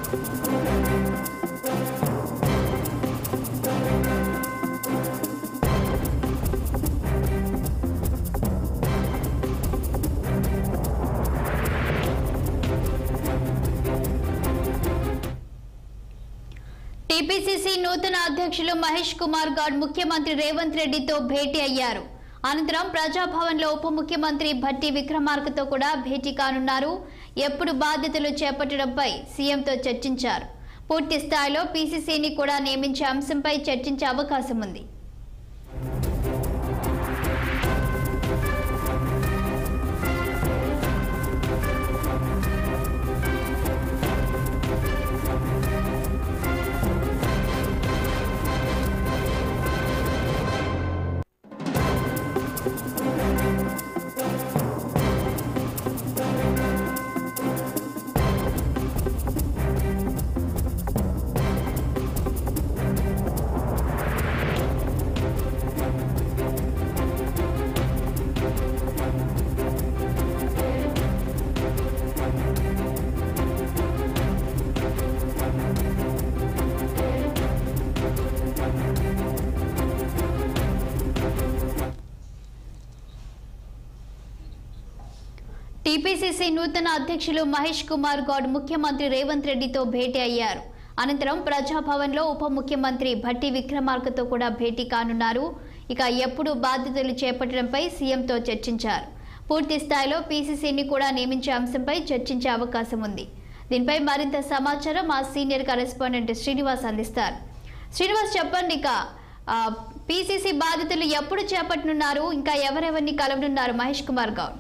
TPCC నూతన అధ్యక్షులు మహేష్ కుమార్ గౌడ్ ముఖ్యమంత్రి రేవంత్ రెడ్డితో భేటీ అయ్యారు. అనంతరం ప్రజాభవన్లో ఉప ముఖ్యమంత్రి భట్టి విక్రమార్కతో కూడా భేటీ కానున్నారు. ఎప్పుడు బాధ్యతలు చేపట్టడంపై సీఎంతో చర్చించారు. పూర్తి స్థాయిలో పీసీసీని కూడా నియమించే అంశంపై చర్చించే అవకాశం ఉంది. టీపీసీసీ నూతన అధ్యక్షులు మహేష్ కుమార్ గౌడ్ ముఖ్యమంత్రి రేవంత్ రెడ్డితో భేటీ అయ్యారు. అనంతరం ప్రజాభవన్లో ఉప ముఖ్యమంత్రి భట్టి విక్రమార్కతో కూడా భేటీ కానున్నారు. ఇక ఎప్పుడు బాధ్యతలు చేపట్టడంపై సీఎంతో చర్చించారు. పూర్తి స్థాయిలో పీసీసీని కూడా నియమించే అంశంపై చర్చించే అవకాశం ఉంది. దీనిపై మరింత సమాచారం మా సీనియర్ కరెస్పాండెంట్ శ్రీనివాస్ అందిస్తారు. శ్రీనివాస్, చెప్పండి, ఇక పీసీసీ బాధ్యతలు ఎప్పుడు చేపట్టనున్నారు? ఇంకా ఎవరెవరిని కలవనున్నారు మహేష్ కుమార్ గౌడ్?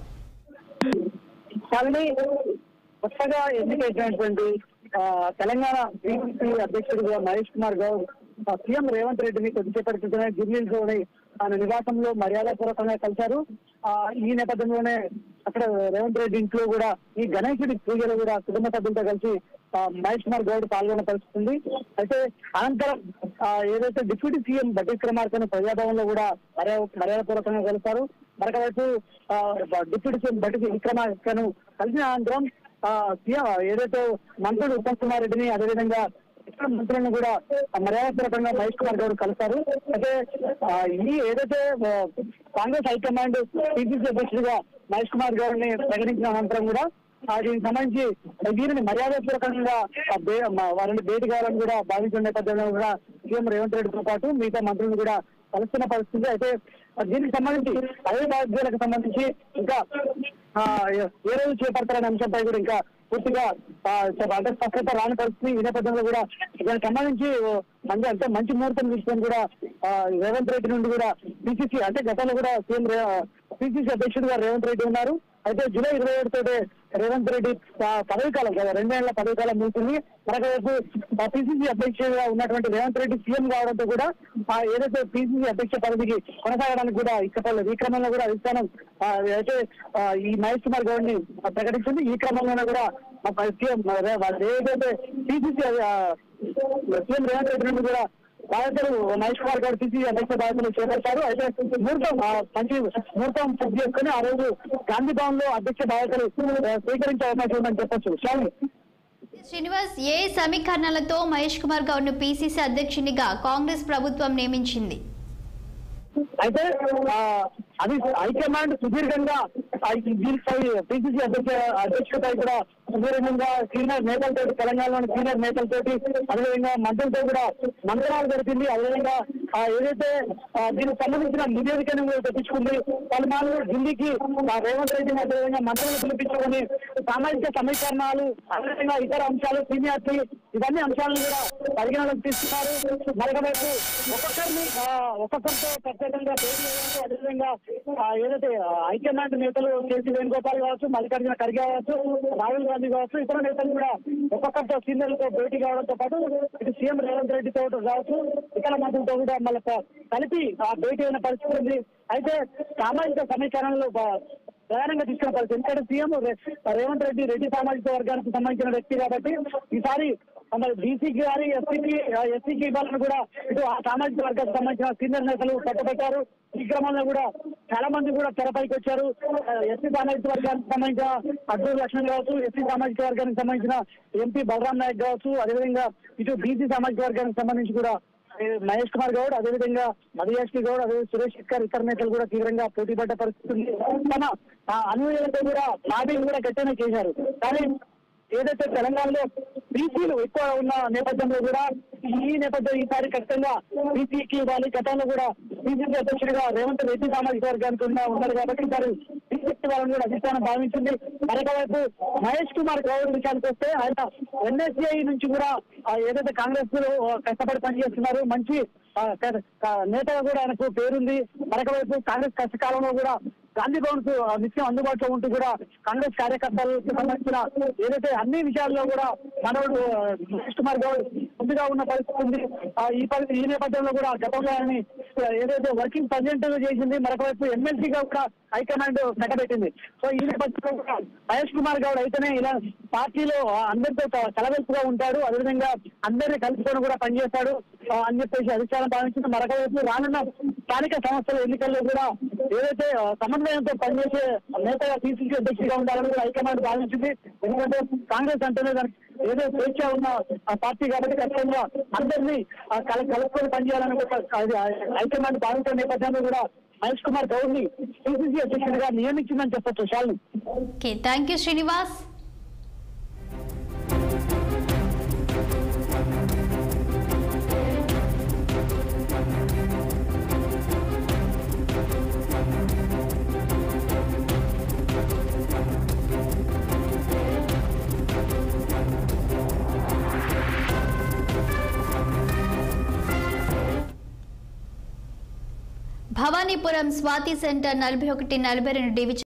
కొత్తగా ఎన్నికైనటువంటి తెలంగాణ బీజేపీ అధ్యక్షుడిగా మహేష్ కుమార్ గౌడ్ సీఎం రేవంత్ రెడ్డిని కొద్దిసేపటి క్రితమే ఢిల్లీలోని ఆయన నివాసంలో మర్యాదపూర్వకంగా కలిశారు. ఈ నేపథ్యంలోనే అక్కడ రేవంత్ రెడ్డి ఇంట్లో కూడా ఈ గణేశుడి పూజలు కూడా కుటుంబ సభ్యులతో కలిసి మహేష్ కుమార్ గౌడ్ పాల్గొన్న పరిస్థితుంది. అయితే అనంతరం ఏదైతే డిప్యూటీ సీఎం భట్టి విక్రమార్కను ప్రజాభవన్ లో కూడా మర్యాదపూర్వకంగా కలిశారు. మరొకవైపు డిప్యూటీ సీఎం భట్టి విక్రమార్కను కలిసిన అనంతరం సీఎం ఏదైతే మంత్రులు ఉత్తమ్ కుమార్ రెడ్డిని అదేవిధంగా ఇతర మంత్రులను కూడా మర్యాదపూర్వకంగా మహేష్ కుమార్ గౌడ్ కలిశారు. అయితే ఈ ఏదైతే కాంగ్రెస్ హైకమాండ్ టీపీసీ అధ్యక్షుడిగా మహేష్ కుమార్ గౌడ్ ని ప్రకటించిన అనంతరం కూడా దీనికి సంబంధించి వీరిని మర్యాదపూర్వకంగా వారిని భేటీ కావాలని కూడా భావించిన నేపథ్యంలో కూడా సీఎం రేవంత్ రెడ్డితో పాటు మిగతా మంత్రులను కూడా కలుస్తున్న పరిస్థితి. అయితే దీనికి సంబంధించి అదే బాధ్యతలకు సంబంధించి ఇంకా ఏ రోజు చేపడతారనే అంశంపై కూడా ఇంకా పూర్తిగా అంటే స్పష్టత రాని పరిస్థితి. ఈ నేపథ్యంలో కూడా దానికి సంబంధించి మంచి ముహూర్తం తీసుకొని కూడా రేవంత్ రెడ్డి నుండి కూడా పీసీసీ అంటే గతంలో కూడా సీఎం పీసీసీ అధ్యక్షుడిగా రేవంత్ రెడ్డి ఉన్నారు. అయితే జూలై 27 తోటే రేవంత్ రెడ్డి పదవి కాలం 2 ఏళ్ల పదవి కాలం ముగిసింది. మరొకవైపు పీసీసీ అధ్యక్షుడిగా ఉన్నటువంటి రేవంత్ రెడ్డి సీఎం కావడంతో కూడా ఏదైతే పీసీసీ అధ్యక్ష పదవికి కొనసాగడానికి కూడా ఈ క్రమంలో కూడా అధిష్టానం అయితే ఈ మహేష్ కుమార్ గౌడ్ ని ప్రకటించింది. ఈ క్రమంలోనే కూడా ఏదైతే పీసీసీ సీఎం రేవంత్ రెడ్డి నుండి కూడా బాధ్యతలు మహేష్ కుమార్ గౌడ్ పీసీసీ అధ్యక్ష బాధ్యతలు చేపట్టారు. అయితే ముహూర్తం పూర్తి చేసుకుని ఆ రోజు గాంధీ భవన్ లో అధ్యక్ష బాధ్యతలు స్వీకరించే అవకాశం ఉందని చెప్పొచ్చు. శ్రీనివాస్, ఏ సమీకరణలతో మహేష్ కుమార్ గౌడ్ ను పీసీసీ అధ్యక్షునిగా కాంగ్రెస్ ప్రభుత్వం నియమించింది? అయితే అది హైకమాండ్ సుదీర్ఘంగా పీసీసీ అధ్యక్షుడిపై కూడా సుదీర్ఘంగా సీనియర్ నేతలతో తెలంగాణలోని సీనియర్ నేతలతోటి అదేవిధంగా మంత్రులతో కూడా మంత్రాలు జరిపింది. అదేవిధంగా ఏదైతే దీనికి సంబంధించిన నివేదికను తెప్పించుకుంది. పలుమార్లు ఢిల్లీకి రేవంత్ రెడ్డిని అదేవిధంగా మంత్రులను పిలిపించుకొని సామాజిక సమీకరణాలు అదేవిధంగా ఇతర అంశాలు సీనియారిటీ ఇవన్నీ అంశాలను కూడా పరిగణలోకి తీసుకున్నారు. మరొకవైపు ఒక్కొక్కరితో ప్రత్యేకంగా భేటీ అయ్యారు. అదేవిధంగా ఏదైతే హైకమాండ్ నేతలు కేసీ వేణుగోపాల్ కావచ్చు, మల్లికార్జున ఖర్గే కావచ్చు, రాహుల్ గాంధీ కావచ్చు, ఇతర నేతలు కూడా ఒక్కొక్కరితో సీనియర్లతో భేటీ కావడంతో పాటు ఇటు సీఎం రేవంత్ రెడ్డితో కావచ్చు, ఇతర మంత్రులతో కూడా మళ్ళీ కలిపి భేటీ అయిన పరిస్థితి ఉంది. అయితే సామాజిక సమీకరణలో ప్రధానంగా తీసుకున్న పరిస్థితి. ఎందుకంటే సీఎం రేవంత్ రెడ్డి సామాజిక వర్గానికి సంబంధించిన వ్యక్తి కాబట్టి ఈసారి మరి బీసీకి కానీ ఎస్సీకి ఇవ్వాలని కూడా ఇటు ఆ సామాజిక వర్గానికి సంబంధించిన సీనియర్ నేతలు పట్టుబట్టారు. ఈ క్రమంలో కూడా చాలా మంది కూడా తెరపైకి వచ్చారు. ఎస్సీ సామాజిక వర్గానికి సంబంధించిన అడ్డూరు లక్ష్మణ్ కావచ్చు, ఎస్సీ సామాజిక వర్గానికి సంబంధించిన ఎంపీ బలరాం నాయక్ కావచ్చు, అదేవిధంగా ఇటు బీసీ సామాజిక వర్గానికి సంబంధించి కూడా మహేష్ కుమార్ గౌడ్, అదేవిధంగా మధుయాష్కి గౌడ్, అదే సురేష్ శెట్కర్, ఇతర నేతలు కూడా తీవ్రంగా పోటీ పడ్డ పరిస్థితి. తమ అనుయాయులతో కూడా లాబింగ్ కూడా గట్టిగానే చేశారు. కానీ ఏదైతే తెలంగాణలో బీసీలు ఎక్కువ ఉన్న నేపథ్యంలో కూడా ఈసారి ఖచ్చితంగా బీసీకి ఇవ్వాలి. గతంలో కూడా బీసీసీ అధ్యక్షుడిగా రేవంత్ రెడ్డి సామాజిక వర్గానికి ఉన్నారు కాబట్టి ఈసారి బీసీ వాళ్ళని కూడా అధిష్టానం భావించింది. మరొకవైపు మహేష్ కుమార్ గౌడ్ విషయానికి వస్తే ఆయన ఎన్ఎస్ఐ నుంచి కూడా ఏదైతే కాంగ్రెస్ కష్టపడి పనిచేస్తున్నారు, మంచి నేతగా కూడా ఆయనకు పేరుంది. మరొకవైపు కాంగ్రెస్ కష్టకాలంలో కూడా గాంధీ భవన్స్ నిత్యం అందుబాటులో ఉంటూ కూడా కాంగ్రెస్ కార్యకర్తలకు సంబంధించిన ఏదైతే అన్ని విషయాల్లో కూడా మనోడు మహేష్ కుమార్ గౌడ్ ముందుగా ఉన్న పరిస్థితి ఉంది. ఈ నేపథ్యంలో కూడా గతంలో ఆయన ఏదైతే వర్కింగ్ ప్రెసిడెంట్ చేసింది, మరొకవైపు ఎమ్మెల్సీగా కూడా హైకమాండ్ కట్టబెట్టింది. సో ఈ నేపథ్యంలో కూడా మహేష్ కుమార్ గౌడ్ అయితేనే ఇలా పార్టీలో అందరితో కలవెలుపుగా ఉంటాడు, అదేవిధంగా అందరినీ కలుపుకొని కూడా పనిచేస్తాడు అని చెప్పేసి అధిష్టానం భావించింది. మరొకవైపు రానున్న స్థానిక సంస్థల ఎన్నికల్లో కూడా ఏదైతే సమన్వయంతో పనిచేసే నేతగా పిసిసి అధ్యక్షుడిగా ఉండాలని కూడా హైకమాండ్ భావించింది. ఎందుకంటే కాంగ్రెస్ అంటేనే దానికి ఏదో స్వేచ్ఛ ఉన్న పార్టీ కాబట్టి ఖచ్చితంగా అందరినీ కలుపుకొని పనిచేయాలని కూడా హైకమాండ్ భావించిన నేపథ్యంలో కూడా మహేష్ కుమార్ గౌడ్ ని పిసిసి అధ్యక్షుడిగా నియమించిందని చెప్పొచ్చు. Shalini. Thank you Srinivas. Bhavanipuram Swathi centre 41, 42 division